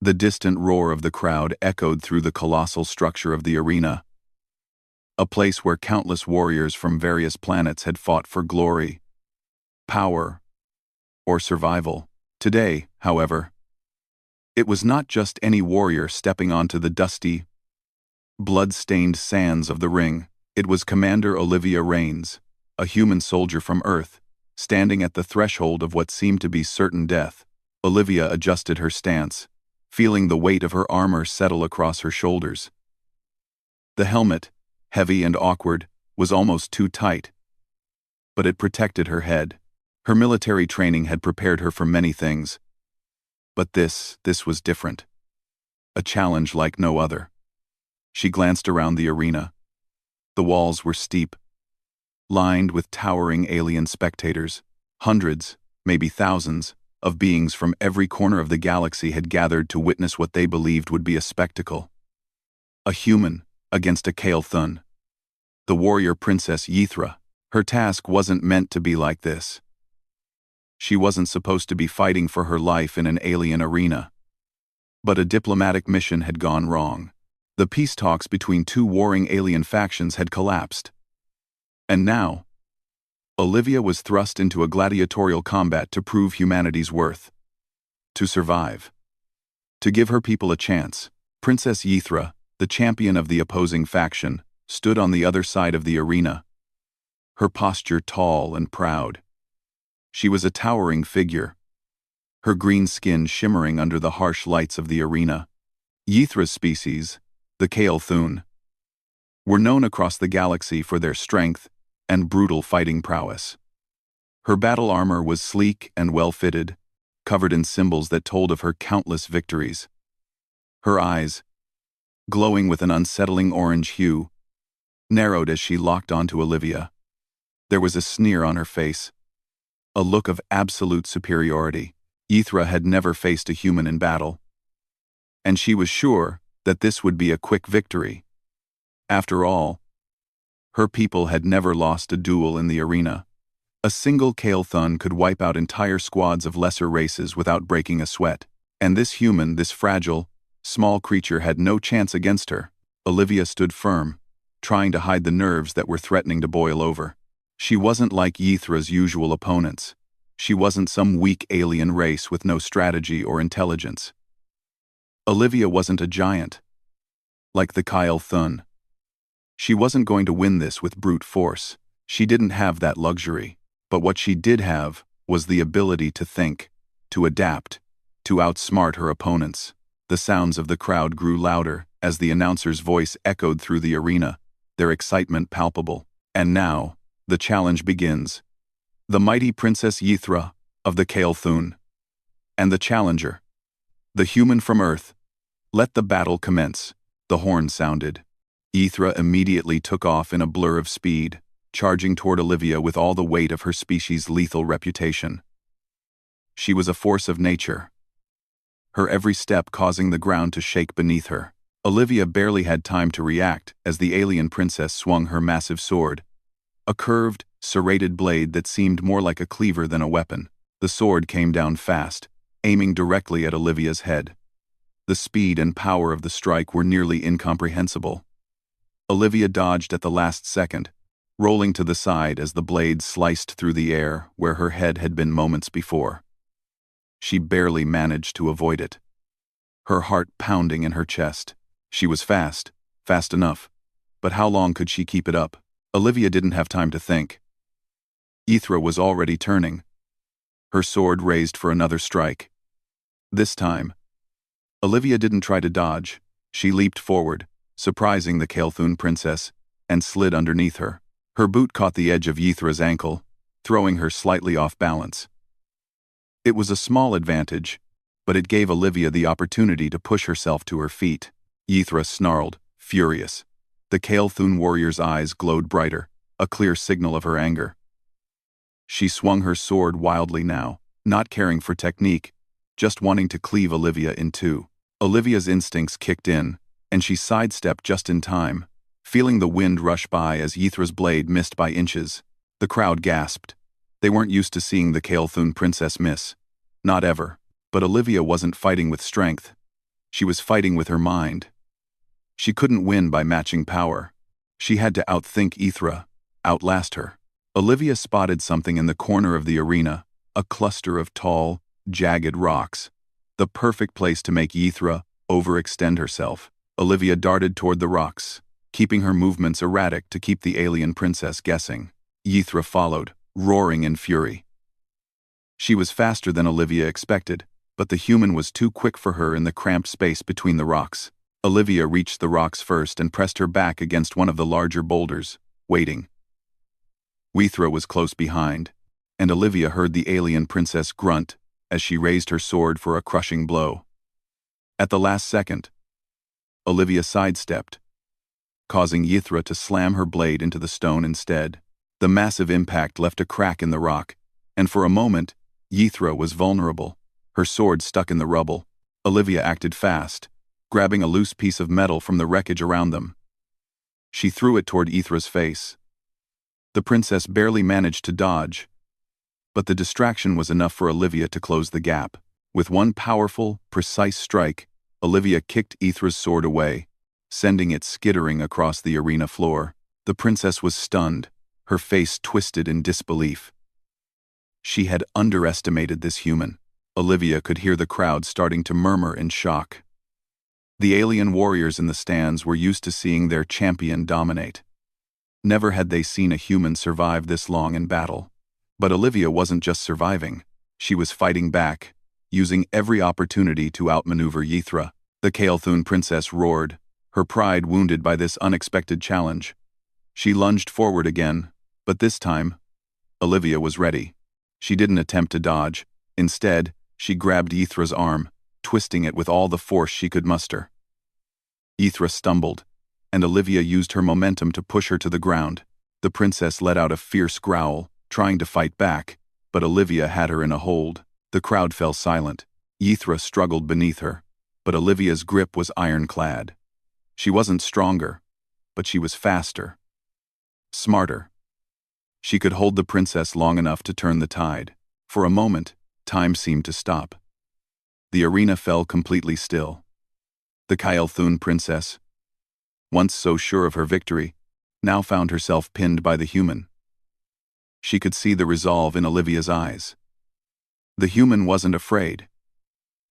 The distant roar of the crowd echoed through the colossal structure of the arena, a place where countless warriors from various planets had fought for glory, power, or survival. Today, however, it was not just any warrior stepping onto the dusty, blood-stained sands of the ring. It was Commander Olivia Raines, a human soldier from Earth, standing at the threshold of what seemed to be certain death. Olivia adjusted her stance, feeling the weight of her armor settle across her shoulders. The helmet, heavy and awkward, was almost too tight, but it protected her head. Her military training had prepared her for many things, but this was different. A challenge like no other. She glanced around the arena. The walls were steep, lined with towering alien spectators. Hundreds, maybe thousands, of beings from every corner of the galaxy had gathered to witness what they believed would be a spectacle. A human against a Kale Thun. The warrior princess Yithra. Her task wasn't meant to be like this. She wasn't supposed to be fighting for her life in an alien arena. But a diplomatic mission had gone wrong. The peace talks between two warring alien factions had collapsed. And now, Olivia was thrust into a gladiatorial combat to prove humanity's worth. To survive. To give her people a chance. Princess Yithra, the champion of the opposing faction, stood on the other side of the arena, her posture tall and proud. She was a towering figure, her green skin shimmering under the harsh lights of the arena. Yithra's species, the Kale Thun, were known across the galaxy for their strength and brutal fighting prowess. Her battle armor was sleek and well-fitted, covered in symbols that told of her countless victories. Her eyes, glowing with an unsettling orange hue, narrowed as she locked onto Olivia. There was a sneer on her face, a look of absolute superiority. Yithra had never faced a human in battle, and she was sure that this would be a quick victory. After all, her people had never lost a duel in the arena. A single Kale Thun could wipe out entire squads of lesser races without breaking a sweat, and this human, this fragile, small creature had no chance against her. Olivia stood firm, trying to hide the nerves that were threatening to boil over. She wasn't like Yithra's usual opponents. She wasn't some weak alien race with no strategy or intelligence. Olivia wasn't a giant, like the Kale Thun. She wasn't going to win this with brute force. She didn't have that luxury. But what she did have was the ability to think, to adapt, to outsmart her opponents. The sounds of the crowd grew louder as the announcer's voice echoed through the arena, their excitement palpable. And now, the challenge begins. The mighty Princess Yithra of the Kale Thun. And the challenger, the human from Earth. Let the battle commence. The horn sounded. Yithra immediately took off in a blur of speed, charging toward Olivia with all the weight of her species' lethal reputation. She was a force of nature, her every step causing the ground to shake beneath her. Olivia barely had time to react as the alien princess swung her massive sword, a curved, serrated blade that seemed more like a cleaver than a weapon. The sword came down fast, aiming directly at Olivia's head. The speed and power of the strike were nearly incomprehensible. Olivia dodged at the last second, rolling to the side as the blade sliced through the air where her head had been moments before. She barely managed to avoid it, her heart pounding in her chest. She was fast enough, but how long could she keep it up? Olivia didn't have time to think. Yithra was already turning, her sword raised for another strike. This time, Olivia didn't try to dodge. She leaped forward, surprising the Kale Thun princess, and slid underneath her. Her boot caught the edge of Yithra's ankle, throwing her slightly off balance. It was a small advantage, but it gave Olivia the opportunity to push herself to her feet. Yithra snarled, furious. The Kale Thun warrior's eyes glowed brighter, a clear signal of her anger. She swung her sword wildly now, not caring for technique, just wanting to cleave Olivia in two. Olivia's instincts kicked in, and she sidestepped just in time, feeling the wind rush by as Yithra's blade missed by inches. The crowd gasped. They weren't used to seeing the Kale Thun princess miss. Not ever. But Olivia wasn't fighting with strength. She was fighting with her mind. She couldn't win by matching power. She had to outthink Ithra, outlast her. Olivia spotted something in the corner of the arena, a cluster of tall, jagged rocks. The perfect place to make Ithra overextend herself. Olivia darted toward the rocks, keeping her movements erratic to keep the alien princess guessing. Ithra followed, roaring in fury. She was faster than Olivia expected, but the human was too quick for her in the cramped space between the rocks. Olivia reached the rocks first and pressed her back against one of the larger boulders, waiting. Ithra was close behind, and Olivia heard the alien princess grunt as she raised her sword for a crushing blow. At the last second, Olivia sidestepped, causing Ithra to slam her blade into the stone instead. The massive impact left a crack in the rock, and for a moment, Ithra was vulnerable, her sword stuck in the rubble. Olivia acted fast, grabbing a loose piece of metal from the wreckage around them. She threw it toward Ithra's face. The princess barely managed to dodge, but the distraction was enough for Olivia to close the gap. With one powerful, precise strike, Olivia kicked Ithra's sword away, sending it skittering across the arena floor. The princess was stunned, her face twisted in disbelief. She had underestimated this human. Olivia could hear the crowd starting to murmur in shock. The alien warriors in the stands were used to seeing their champion dominate. Never had they seen a human survive this long in battle. But Olivia wasn't just surviving, she was fighting back, using every opportunity to outmaneuver Ithra. The Kael'thun princess roared, her pride wounded by this unexpected challenge. She lunged forward again, but this time, Olivia was ready. She didn't attempt to dodge. Instead, she grabbed Ithra's arm, twisting it with all the force she could muster. Ithra stumbled, and Olivia used her momentum to push her to the ground. The princess let out a fierce growl, trying to fight back, but Olivia had her in a hold. The crowd fell silent. Ithra struggled beneath her, but Olivia's grip was ironclad. She wasn't stronger, but she was faster, smarter. She could hold the princess long enough to turn the tide. For a moment, time seemed to stop. The arena fell completely still. The Kael'thun princess, once so sure of her victory, now found herself pinned by the human. She could see the resolve in Olivia's eyes. The human wasn't afraid.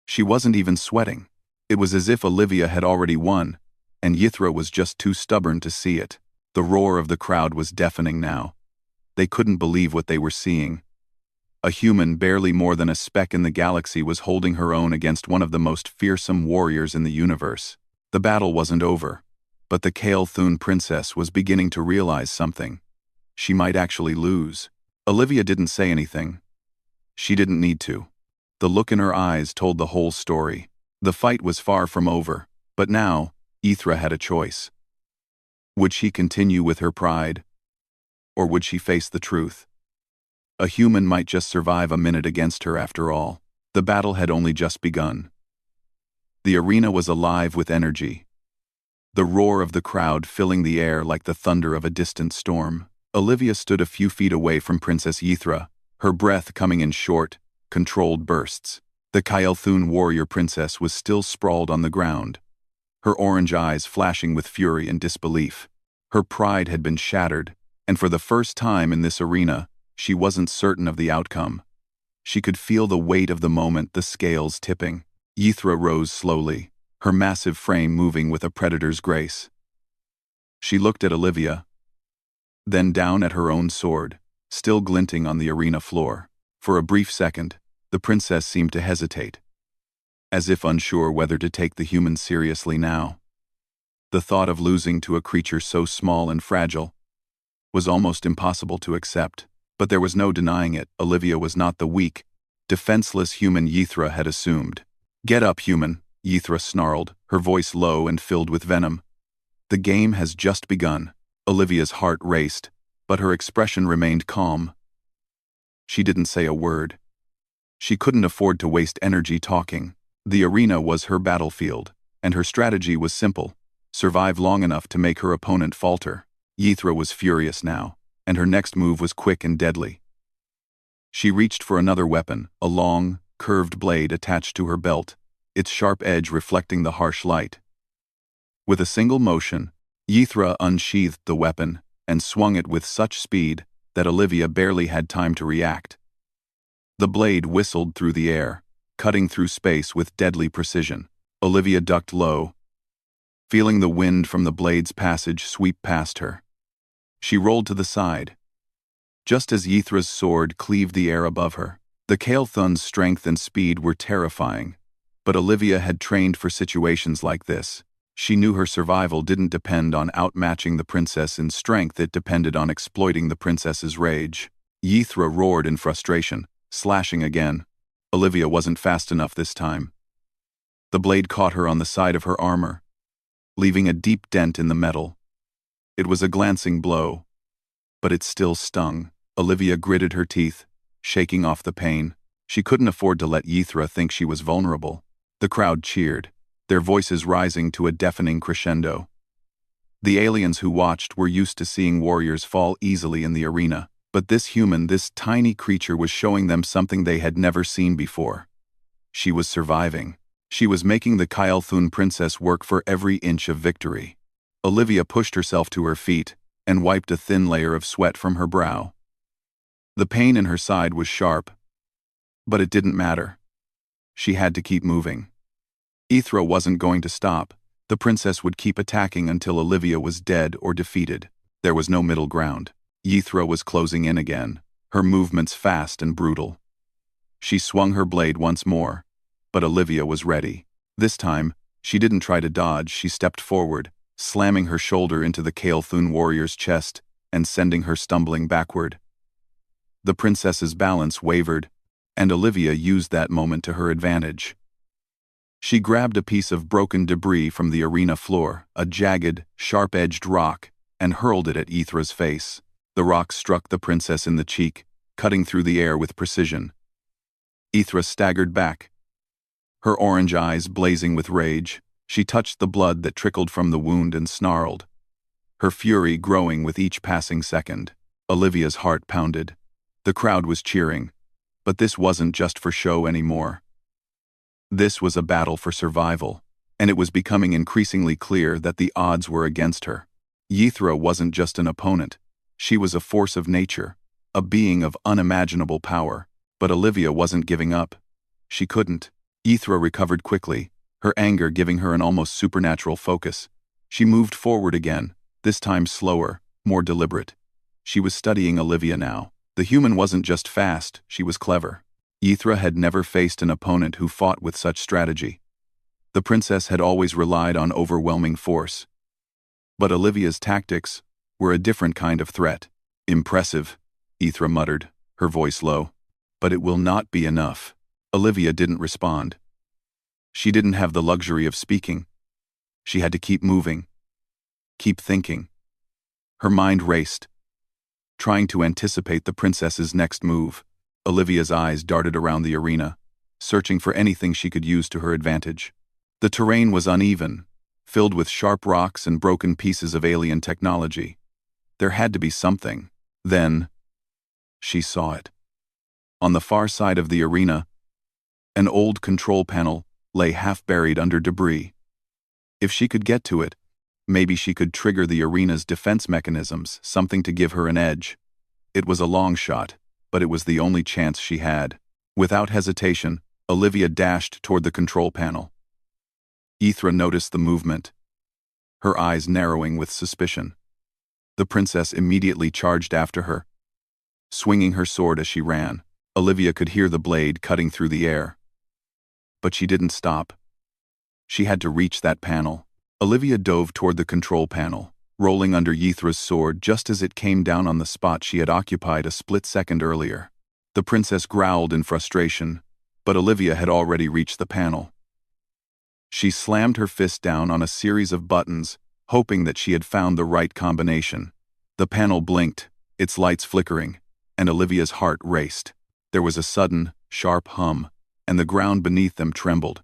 She wasn't even sweating. It was as if Olivia had already won, and Ithra was just too stubborn to see it. The roar of the crowd was deafening now. They couldn't believe what they were seeing. A human barely more than a speck in the galaxy was holding her own against one of the most fearsome warriors in the universe. The battle wasn't over, but the Kael'thun princess was beginning to realize something. She might actually lose. Olivia didn't say anything. She didn't need to. The look in her eyes told the whole story. The fight was far from over, but now, Ithra had a choice. Would she continue with her pride? Or would she face the truth? A human might just survive a minute against her after all. The battle had only just begun. The arena was alive with energy, the roar of the crowd filling the air like the thunder of a distant storm. Olivia stood a few feet away from Princess Ithra, her breath coming in short, controlled bursts. The Kael'thun warrior princess was still sprawled on the ground, her orange eyes flashing with fury and disbelief. Her pride had been shattered, and for the first time in this arena, she wasn't certain of the outcome. She could feel the weight of the moment, the scales tipping. Ithra rose slowly, her massive frame moving with a predator's grace. She looked at Olivia, then down at her own sword, still glinting on the arena floor. For a brief second, the princess seemed to hesitate, as if unsure whether to take the human seriously now. The thought of losing to a creature so small and fragile was almost impossible to accept. But there was no denying it. Olivia was not the weak, defenseless human Ithra had assumed. "Get up, human," Ithra snarled, her voice low and filled with venom. "The game has just begun." Olivia's heart raced, but her expression remained calm. She didn't say a word. She couldn't afford to waste energy talking. The arena was her battlefield, and her strategy was simple: survive long enough to make her opponent falter. Ithra was furious now, and her next move was quick and deadly. She reached for another weapon, a long, curved blade attached to her belt, its sharp edge reflecting the harsh light. With a single motion, Yithra unsheathed the weapon and swung it with such speed that Olivia barely had time to react. The blade whistled through the air, cutting through space with deadly precision. Olivia ducked low, feeling the wind from the blade's passage sweep past her. She rolled to the side, just as Yithra's sword cleaved the air above her. The Kael'thun's strength and speed were terrifying, but Olivia had trained for situations like this. She knew her survival didn't depend on outmatching the princess in strength, it depended on exploiting the princess's rage. Yithra roared in frustration, slashing again. Olivia wasn't fast enough this time. The blade caught her on the side of her armor, leaving a deep dent in the metal. It was a glancing blow, but it still stung. Olivia gritted her teeth, shaking off the pain. She couldn't afford to let Yithra think she was vulnerable. The crowd cheered, their voices rising to a deafening crescendo. The aliens who watched were used to seeing warriors fall easily in the arena, but this human, this tiny creature, was showing them something they had never seen before. She was surviving. She was making the Kael'thun princess work for every inch of victory. Olivia pushed herself to her feet and wiped a thin layer of sweat from her brow. The pain in her side was sharp, but it didn't matter. She had to keep moving. Yithra wasn't going to stop. The princess would keep attacking until Olivia was dead or defeated. There was no middle ground. Yithra was closing in again, her movements fast and brutal. She swung her blade once more, but Olivia was ready. This time, she didn't try to dodge. She stepped forward, slamming her shoulder into the Kael'thun warrior's chest and sending her stumbling backward. The princess's balance wavered, and Olivia used that moment to her advantage. She grabbed a piece of broken debris from the arena floor, a jagged, sharp-edged rock, and hurled it at Yithra's face. The rock struck the princess in the cheek, cutting through the air with precision. Yithra staggered back, her orange eyes blazing with rage. She touched the blood that trickled from the wound and snarled, her fury growing with each passing second. Olivia's heart pounded. The crowd was cheering, but this wasn't just for show anymore. This was a battle for survival, and it was becoming increasingly clear that the odds were against her. Yithra wasn't just an opponent. She was a force of nature, a being of unimaginable power. But Olivia wasn't giving up. She couldn't. Yithra recovered quickly, her anger giving her an almost supernatural focus. She moved forward again, this time slower, more deliberate. She was studying Olivia now. The human wasn't just fast, she was clever. Yithra had never faced an opponent who fought with such strategy. The princess had always relied on overwhelming force. But Olivia's tactics were a different kind of threat. Impressive, Yithra muttered, her voice low. But it will not be enough. Olivia didn't respond. She didn't have the luxury of speaking. She had to keep moving, keep thinking. Her mind raced, trying to anticipate the princess's next move. Olivia's eyes darted around the arena, searching for anything she could use to her advantage. The terrain was uneven, filled with sharp rocks and broken pieces of alien technology. There had to be something. Then, she saw it. On the far side of the arena, an old control panel lay half-buried under debris. If she could get to it, maybe she could trigger the arena's defense mechanisms, something to give her an edge. It was a long shot, but it was the only chance she had. Without hesitation, Olivia dashed toward the control panel. Yithra noticed the movement, her eyes narrowing with suspicion. The princess immediately charged after her, swinging her sword as she ran. Olivia could hear the blade cutting through the air. But she didn't stop. She had to reach that panel. Olivia dove toward the control panel, rolling under Yithra's sword just as it came down on the spot she had occupied a split second earlier. The princess growled in frustration, but Olivia had already reached the panel. She slammed her fist down on a series of buttons, hoping that she had found the right combination. The panel blinked, its lights flickering, and Olivia's heart raced. There was a sudden, sharp hum, and the ground beneath them trembled.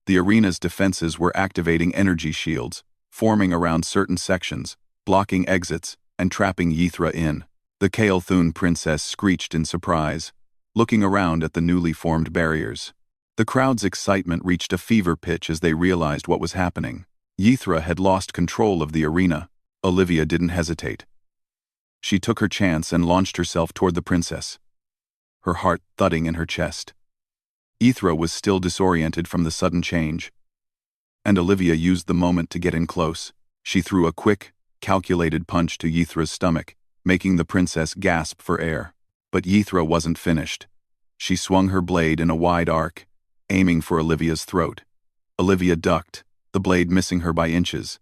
The arena's defenses were activating energy shields, forming around certain sections, blocking exits, and trapping Yithra in. The Kael'thun princess screeched in surprise, looking around at the newly formed barriers. The crowd's excitement reached a fever pitch as they realized what was happening. Ythra had lost control of the arena. Olivia didn't hesitate. She took her chance and launched herself toward the princess, her heart thudding in her chest. Ythra was still disoriented from the sudden change, and Olivia used the moment to get in close. She threw a quick, calculated punch to Ythra's stomach, making the princess gasp for air. But Ythra wasn't finished. She swung her blade in a wide arc, aiming for Olivia's throat. Olivia ducked, the blade missing her by inches.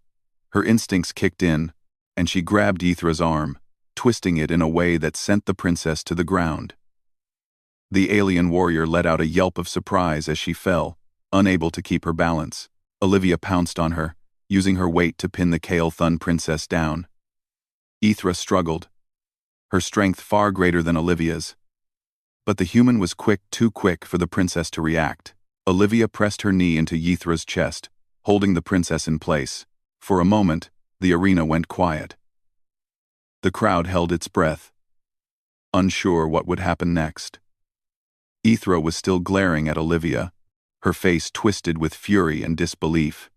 Her instincts kicked in, and she grabbed Ythra's arm, twisting it in a way that sent the princess to the ground. The alien warrior let out a yelp of surprise as she fell, unable to keep her balance. Olivia pounced on her, using her weight to pin the Kael'thun princess down. Ythra struggled, her strength far greater than Olivia's. But the human was too quick for the princess to react. Olivia pressed her knee into Ythra's chest, holding the princess in place. For a moment, the arena went quiet. The crowd held its breath, unsure what would happen next. Ythra was still glaring at Olivia, her face twisted with fury and disbelief.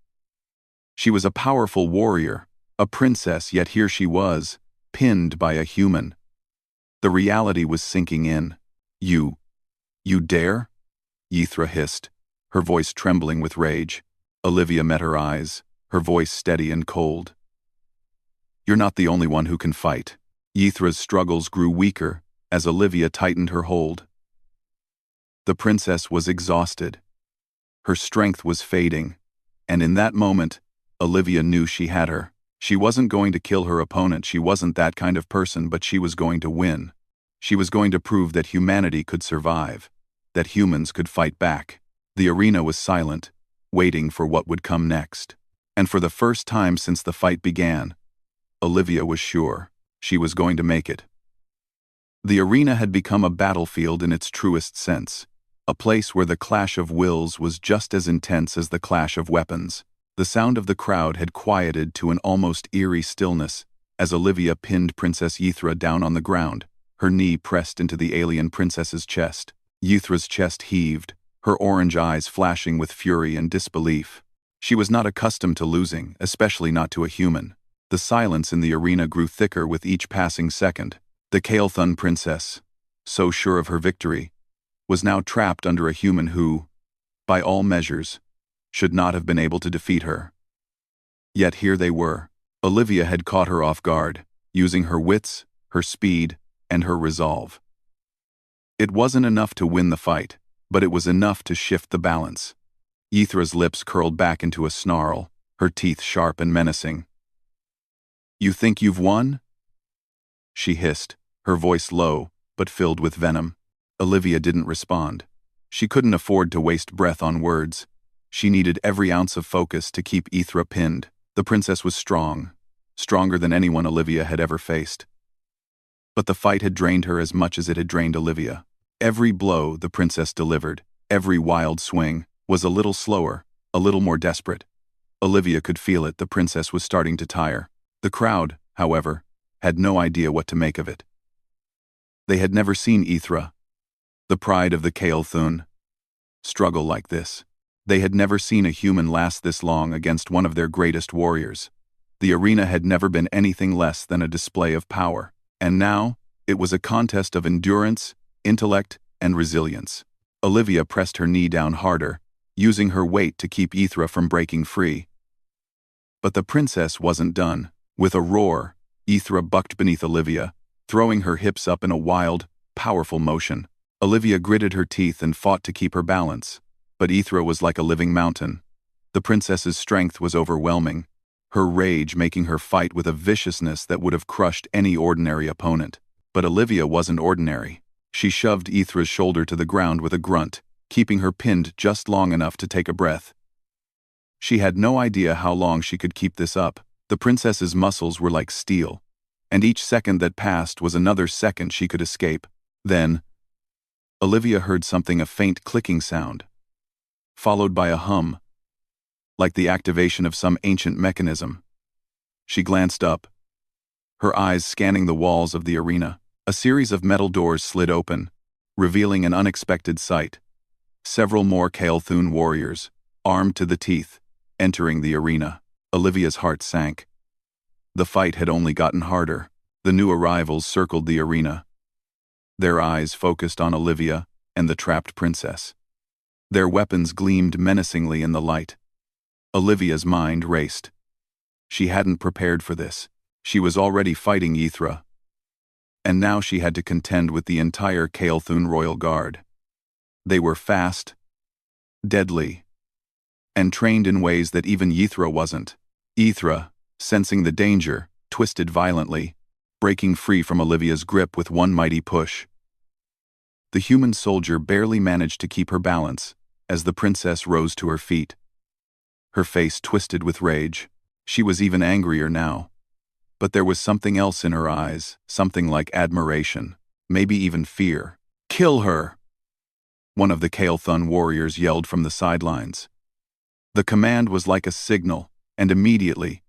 She was a powerful warrior, a princess, yet here she was, pinned by a human. The reality was sinking in. You dare?" Ythra hissed, her voice trembling with rage. Olivia met her eyes, her voice steady and cold. "You're not the only one who can fight." Ythra's struggles grew weaker as Olivia tightened her hold. The princess was exhausted. Her strength was fading, and in that moment, Olivia knew she had her. She wasn't going to kill her opponent, she wasn't that kind of person, but she was going to win. She was going to prove that humanity could survive, that humans could fight back. The arena was silent, waiting for what would come next. And for the first time since the fight began, Olivia was sure she was going to make it. The arena had become a battlefield in its truest sense, a place where the clash of wills was just as intense as the clash of weapons. The sound of the crowd had quieted to an almost eerie stillness as Olivia pinned Princess Ythra down on the ground, her knee pressed into the alien princess's chest. Ythra's chest heaved, her orange eyes flashing with fury and disbelief. She was not accustomed to losing, especially not to a human. The silence in the arena grew thicker with each passing second. The Kael'thun princess, so sure of her victory, was now trapped under a human who, by all measures, should not have been able to defeat her. Yet here they were. Olivia had caught her off guard, using her wits, her speed, and her resolve. It wasn't enough to win the fight, but it was enough to shift the balance. Ythra's lips curled back into a snarl, her teeth sharp and menacing. "You think you've won?" she hissed, her voice low, but filled with venom. Olivia didn't respond. She couldn't afford to waste breath on words. She needed every ounce of focus to keep Ythra pinned. The princess was strong, stronger than anyone Olivia had ever faced. But the fight had drained her as much as it had drained Olivia. Every blow the princess delivered, every wild swing, was a little slower, a little more desperate. Olivia could feel it, the princess was starting to tire. The crowd, however, had no idea what to make of it. They had never seen Ythra, the pride of the Kael'thun, struggle like this. They had never seen a human last this long against one of their greatest warriors. The arena had never been anything less than a display of power. And now, it was a contest of endurance, intellect, and resilience. Olivia pressed her knee down harder, using her weight to keep Ythra from breaking free. But the princess wasn't done. With a roar, Ythra bucked beneath Olivia, throwing her hips up in a wild, powerful motion. Olivia gritted her teeth and fought to keep her balance. But Ythra was like a living mountain. The princess's strength was overwhelming, her rage making her fight with a viciousness that would have crushed any ordinary opponent. But Olivia wasn't ordinary. She shoved Ythra's shoulder to the ground with a grunt, keeping her pinned just long enough to take a breath. She had no idea how long she could keep this up. The princess's muscles were like steel, and each second that passed was another second she could escape. Then, Olivia heard a faint clicking sound, followed by a hum, like the activation of some ancient mechanism. She glanced up, her eyes scanning the walls of the arena. A series of metal doors slid open, revealing an unexpected sight. Several more Kael'thun warriors, armed to the teeth, entering the arena. Olivia's heart sank. The fight had only gotten harder. The new arrivals circled the arena. Their eyes focused on Olivia and the trapped princess. Their weapons gleamed menacingly in the light. Olivia's mind raced. She hadn't prepared for this. She was already fighting Ythra, and now she had to contend with the entire Kael'thun royal guard. They were fast, deadly, and trained in ways that even Ythra wasn't. Ythra, sensing the danger, twisted violently, breaking free from Olivia's grip with one mighty push. The human soldier barely managed to keep her balance as the princess rose to her feet. Her face twisted with rage. She was even angrier now. But there was something else in her eyes, something like admiration, maybe even fear. "Kill her!" One of the Kael'thun warriors yelled from the sidelines. The command was like a signal, and immediately,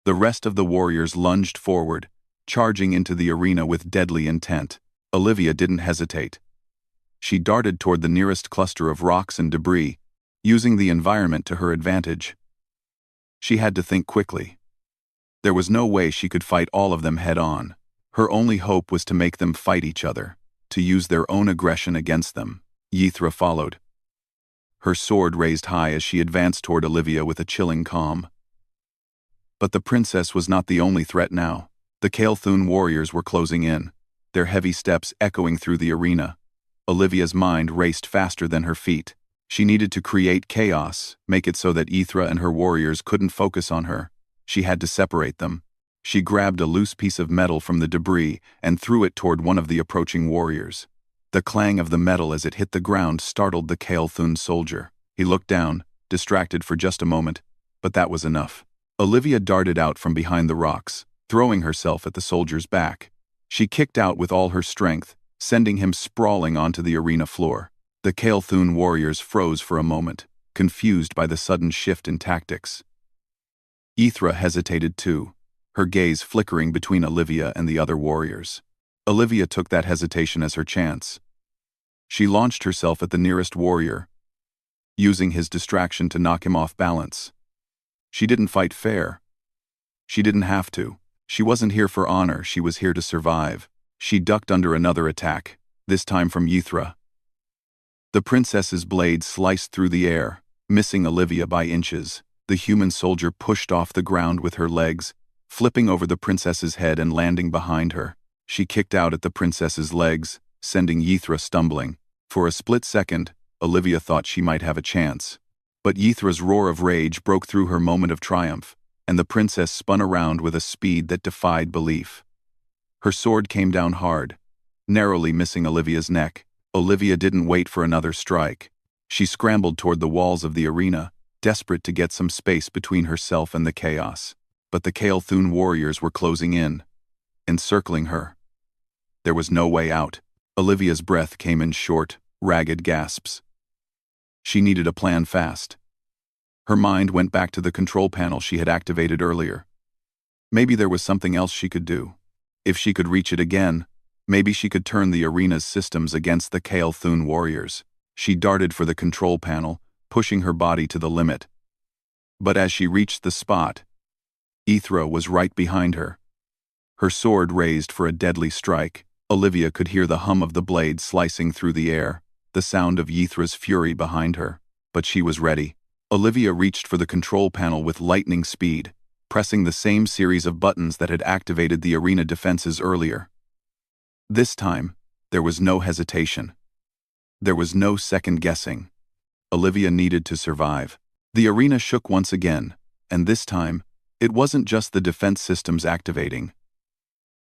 the rest of the warriors lunged forward, charging into the arena with deadly intent. Olivia didn't hesitate. She darted toward the nearest cluster of rocks and debris, using the environment to her advantage. She had to think quickly. There was no way she could fight all of them head-on. Her only hope was to make them fight each other, to use their own aggression against them. Ythra followed, her sword raised high as she advanced toward Olivia with a chilling calm. But the princess was not the only threat now. The Kael'thun warriors were closing in, their heavy steps echoing through the arena. Olivia's mind raced faster than her feet. She needed to create chaos, make it so that Ythra and her warriors couldn't focus on her. She had to separate them. She grabbed a loose piece of metal from the debris and threw it toward one of the approaching warriors. The clang of the metal as it hit the ground startled the Kael'thun soldier. He looked down, distracted for just a moment, but that was enough. Olivia darted out from behind the rocks, throwing herself at the soldier's back. She kicked out with all her strength, sending him sprawling onto the arena floor. The Kael'thun warriors froze for a moment, confused by the sudden shift in tactics. Ythra hesitated too, her gaze flickering between Olivia and the other warriors. Olivia took that hesitation as her chance. She launched herself at the nearest warrior, using his distraction to knock him off balance. She didn't fight fair. She didn't have to. She wasn't here for honor, she was here to survive. She ducked under another attack, this time from Ythra. The princess's blade sliced through the air, missing Olivia by inches. The human soldier pushed off the ground with her legs, flipping over the princess's head and landing behind her. She kicked out at the princess's legs, sending Ythra stumbling. For a split second, Olivia thought she might have a chance. But Ythra's roar of rage broke through her moment of triumph, and the princess spun around with a speed that defied belief. Her sword came down hard, narrowly missing Olivia's neck. Olivia didn't wait for another strike. She scrambled toward the walls of the arena, desperate to get some space between herself and the chaos. But the Kael'thun warriors were closing in, encircling her. There was no way out. Olivia's breath came in short, ragged gasps. She needed a plan fast. Her mind went back to the control panel she had activated earlier. Maybe there was something else she could do. If she could reach it again, maybe she could turn the arena's systems against the Kael'thun warriors. She darted for the control panel, pushing her body to the limit. But as she reached the spot, Ythra was right behind her. Her sword raised for a deadly strike. Olivia could hear the hum of the blade slicing through the air, the sound of Ythra's fury behind her. But she was ready. Olivia reached for the control panel with lightning speed, pressing the same series of buttons that had activated the arena defenses earlier. This time, there was no hesitation. There was no second guessing. Olivia needed to survive. The arena shook once again, and this time, it wasn't just the defense systems activating.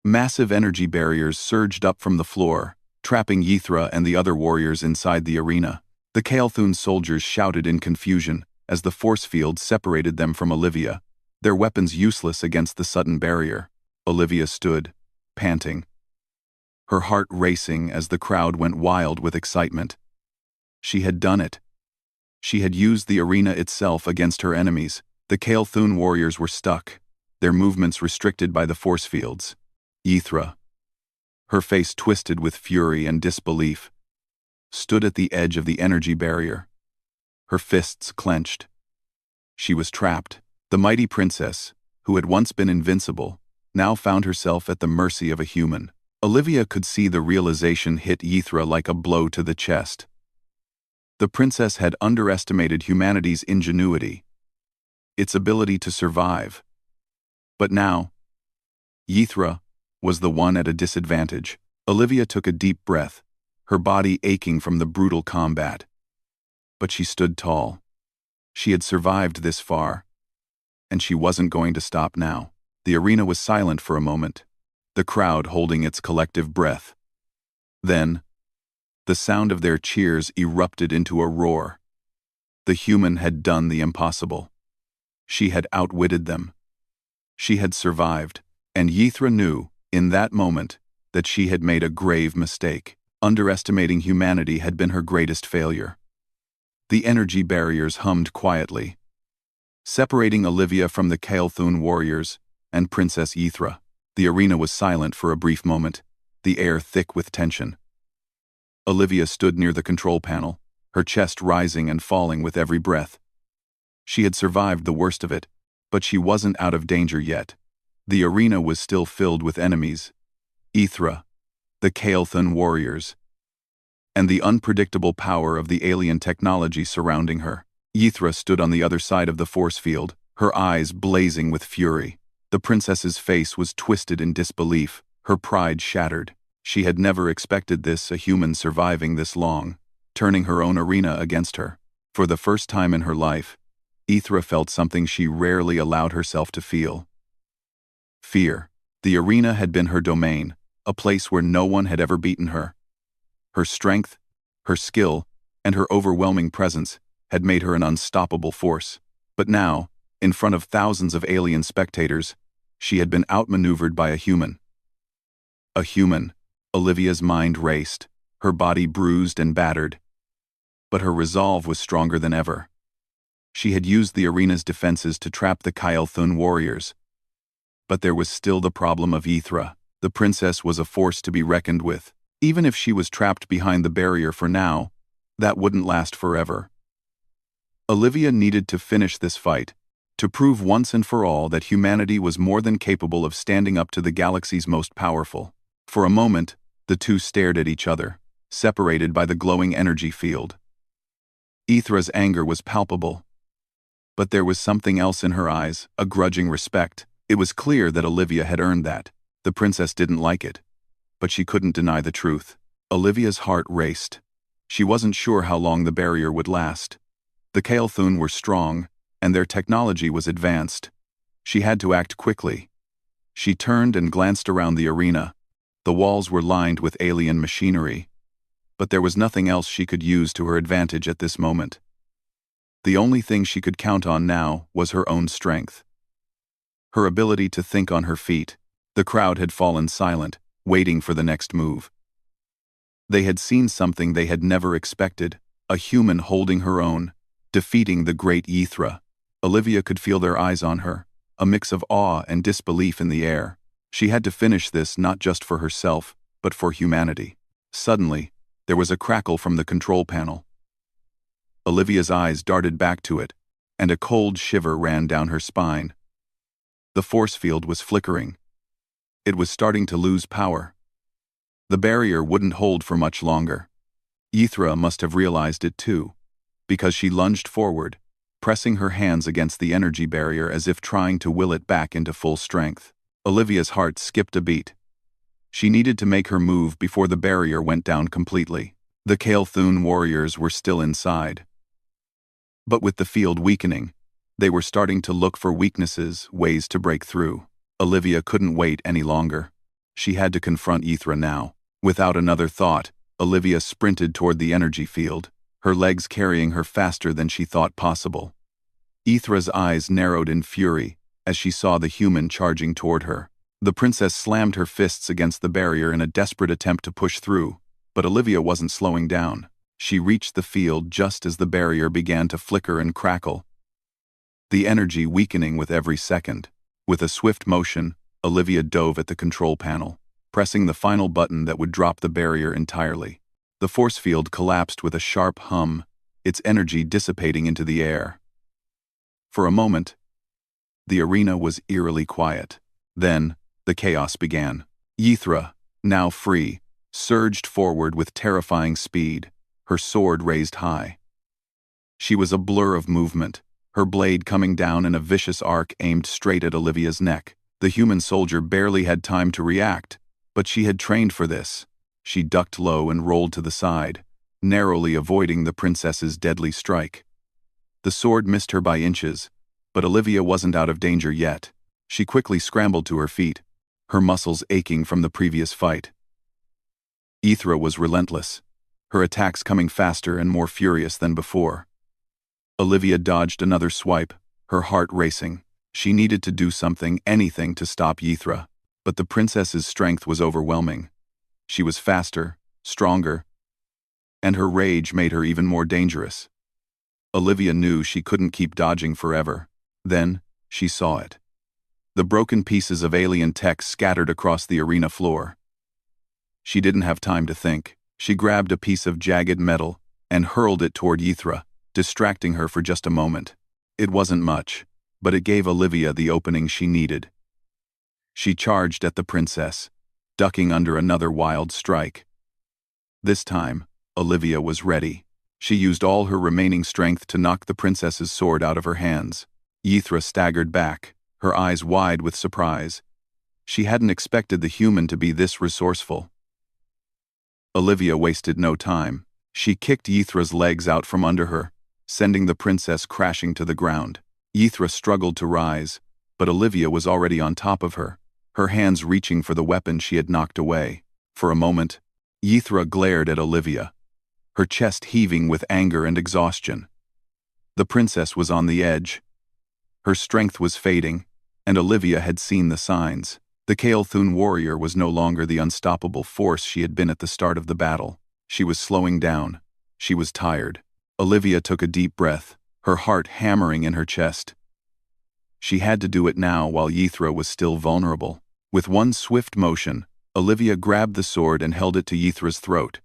Massive energy barriers surged up from the floor, trapping Ythra and the other warriors inside the arena. The Kael'thun soldiers shouted in confusion as the force field separated them from Olivia, their weapons useless against the sudden barrier. Olivia stood, panting, her heart racing as the crowd went wild with excitement. She had done it. She had used the arena itself against her enemies. The Kael'thun warriors were stuck, their movements restricted by the force fields. Ythra, her face twisted with fury and disbelief, stood at the edge of the energy barrier, her fists clenched. She was trapped. The mighty princess, who had once been invincible, now found herself at the mercy of a human. Olivia could see the realization hit Ythra like a blow to the chest. The princess had underestimated humanity's ingenuity, its ability to survive. But now, Ythra was the one at a disadvantage. Olivia took a deep breath, her body aching from the brutal combat. But she stood tall. She had survived this far, and she wasn't going to stop now. The arena was silent for a moment, the crowd holding its collective breath. Then, the sound of their cheers erupted into a roar. The human had done the impossible. She had outwitted them. She had survived, and Ythra knew, in that moment, that she had made a grave mistake. Underestimating humanity had been her greatest failure. The energy barriers hummed quietly, separating Olivia from the Kael'thun warriors and Princess Ythra. The arena was silent for a brief moment, the air thick with tension. Olivia stood near the control panel, her chest rising and falling with every breath. She had survived the worst of it, but she wasn't out of danger yet. The arena was still filled with enemies: Ythra, the Kael'thun warriors, and the unpredictable power of the alien technology surrounding her. Ythra stood on the other side of the force field, her eyes blazing with fury. The princess's face was twisted in disbelief, her pride shattered. She had never expected this, a human surviving this long, turning her own arena against her. For the first time in her life, Ythra felt something she rarely allowed herself to feel: fear. The arena had been her domain, a place where no one had ever beaten her. Her strength, her skill, and her overwhelming presence had made her an unstoppable force. But now, in front of thousands of alien spectators, she had been outmaneuvered by a human. A human. Olivia's mind raced, her body bruised and battered. But her resolve was stronger than ever. She had used the arena's defenses to trap the Kael'thun warriors. But there was still the problem of Ythra. The princess was a force to be reckoned with. Even if she was trapped behind the barrier for now, that wouldn't last forever. Olivia needed to finish this fight, to prove once and for all that humanity was more than capable of standing up to the galaxy's most powerful. For a moment, the two stared at each other, separated by the glowing energy field. Ythra's anger was palpable. But there was something else in her eyes, a grudging respect. It was clear that Olivia had earned that. The princess didn't like it, but she couldn't deny the truth. Olivia's heart raced. She wasn't sure how long the barrier would last. The Kael'thun were strong, and their technology was advanced. She had to act quickly. She turned and glanced around the arena. The walls were lined with alien machinery, but there was nothing else she could use to her advantage at this moment. The only thing she could count on now was her own strength, her ability to think on her feet. The crowd had fallen silent, waiting for the next move. They had seen something they had never expected, a human holding her own, defeating the great Ythra. Olivia could feel their eyes on her, a mix of awe and disbelief in the air. She had to finish this not just for herself, but for humanity. Suddenly, there was a crackle from the control panel. Olivia's eyes darted back to it, and a cold shiver ran down her spine. The force field was flickering. It was starting to lose power. The barrier wouldn't hold for much longer. Ythra must have realized it too, because she lunged forward, pressing her hands against the energy barrier as if trying to will it back into full strength. Olivia's heart skipped a beat. She needed to make her move before the barrier went down completely. The Kael'thun warriors were still inside. But with the field weakening, they were starting to look for weaknesses, ways to break through. Olivia couldn't wait any longer. She had to confront Ythra now. Without another thought, Olivia sprinted toward the energy field, her legs carrying her faster than she thought possible. Ythra's eyes narrowed in fury as she saw the human charging toward her. The princess slammed her fists against the barrier in a desperate attempt to push through, but Olivia wasn't slowing down. She reached the field just as the barrier began to flicker and crackle, the energy weakening with every second. With a swift motion, Olivia dove at the control panel, pressing the final button that would drop the barrier entirely. The force field collapsed with a sharp hum, its energy dissipating into the air. For a moment, the arena was eerily quiet. Then, the chaos began. Ythra, now free, surged forward with terrifying speed, her sword raised high. She was a blur of movement, her blade coming down in a vicious arc aimed straight at Olivia's neck. The human soldier barely had time to react, but she had trained for this. She ducked low and rolled to the side, narrowly avoiding the princess's deadly strike. The sword missed her by inches, but Olivia wasn't out of danger yet. She quickly scrambled to her feet, her muscles aching from the previous fight. Ythra was relentless, her attacks coming faster and more furious than before. Olivia dodged another swipe, her heart racing. She needed to do something, anything, to stop Ythra, but the princess's strength was overwhelming. She was faster, stronger, and her rage made her even more dangerous. Olivia knew she couldn't keep dodging forever. Then, she saw it. The broken pieces of alien tech scattered across the arena floor. She didn't have time to think. She grabbed a piece of jagged metal and hurled it toward Ythra, distracting her for just a moment. It wasn't much, but it gave Olivia the opening she needed. She charged at the princess, ducking under another wild strike. This time, Olivia was ready. She used all her remaining strength to knock the princess's sword out of her hands. Ythra staggered back, her eyes wide with surprise. She hadn't expected the human to be this resourceful. Olivia wasted no time. She kicked Ythra's legs out from under her, sending the princess crashing to the ground. Ythra struggled to rise, but Olivia was already on top of her, her hands reaching for the weapon she had knocked away. For a moment, Ythra glared at Olivia, her chest heaving with anger and exhaustion. The princess was on the edge. Her strength was fading, and Olivia had seen the signs. The Kael'thun warrior was no longer the unstoppable force she had been at the start of the battle. She was slowing down. She was tired. Olivia took a deep breath, her heart hammering in her chest. She had to do it now while Ythra was still vulnerable. With one swift motion, Olivia grabbed the sword and held it to Ythra's throat.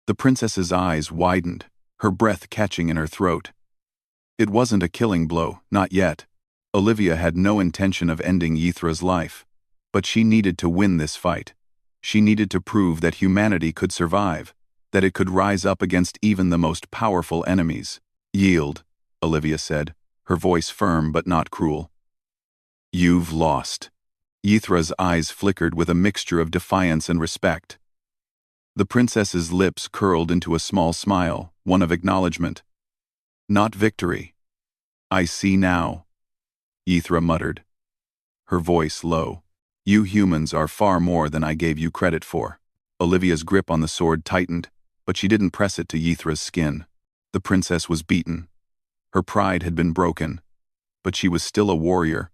The princess's eyes widened, her breath catching in her throat. It wasn't a killing blow, not yet. Olivia had no intention of ending Ythra's life, but she needed to win this fight. She needed to prove that humanity could survive, that it could rise up against even the most powerful enemies. "Yield," Olivia said, her voice firm but not cruel. "You've lost." Ythra's eyes flickered with a mixture of defiance and respect. The princess's lips curled into a small smile, one of acknowledgement. "Not victory." "I see now," Ythra muttered, her voice low. "You humans are far more than I gave you credit for." Olivia's grip on the sword tightened, but she didn't press it to Ythra's skin. The princess was beaten. Her pride had been broken, but she was still a warrior,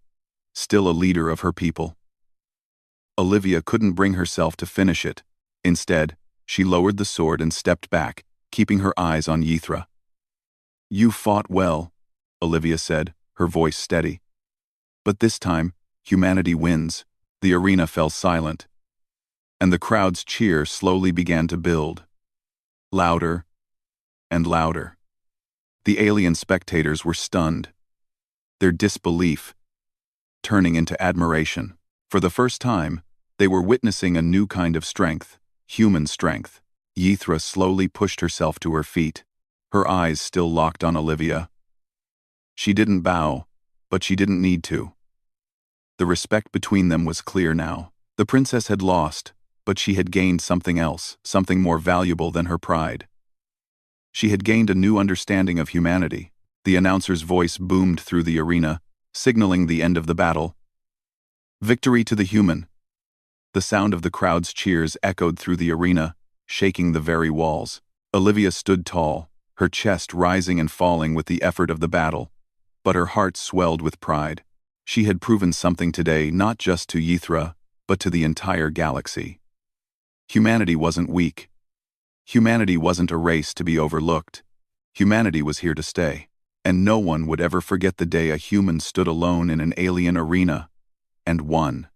still a leader of her people. Olivia couldn't bring herself to finish it. Instead, she lowered the sword and stepped back, keeping her eyes on Ythra. "You fought well," Olivia said, her voice steady. "But this time, humanity wins." The arena fell silent, and the crowd's cheer slowly began to build. Louder and louder. The alien spectators were stunned, their disbelief turning into admiration. For the first time, they were witnessing a new kind of strength, human strength. Ythra slowly pushed herself to her feet, her eyes still locked on Olivia. She didn't bow, but she didn't need to. The respect between them was clear now. The princess had lost, but she had gained something else, something more valuable than her pride. She had gained a new understanding of humanity. The announcer's voice boomed through the arena, signaling the end of the battle. "Victory to the human." The sound of the crowd's cheers echoed through the arena, shaking the very walls. Olivia stood tall, her chest rising and falling with the effort of the battle, but her heart swelled with pride. She had proven something today, not just to Ythra, but to the entire galaxy. Humanity wasn't weak. Humanity wasn't a race to be overlooked. Humanity was here to stay, and no one would ever forget the day a human stood alone in an alien arena and won.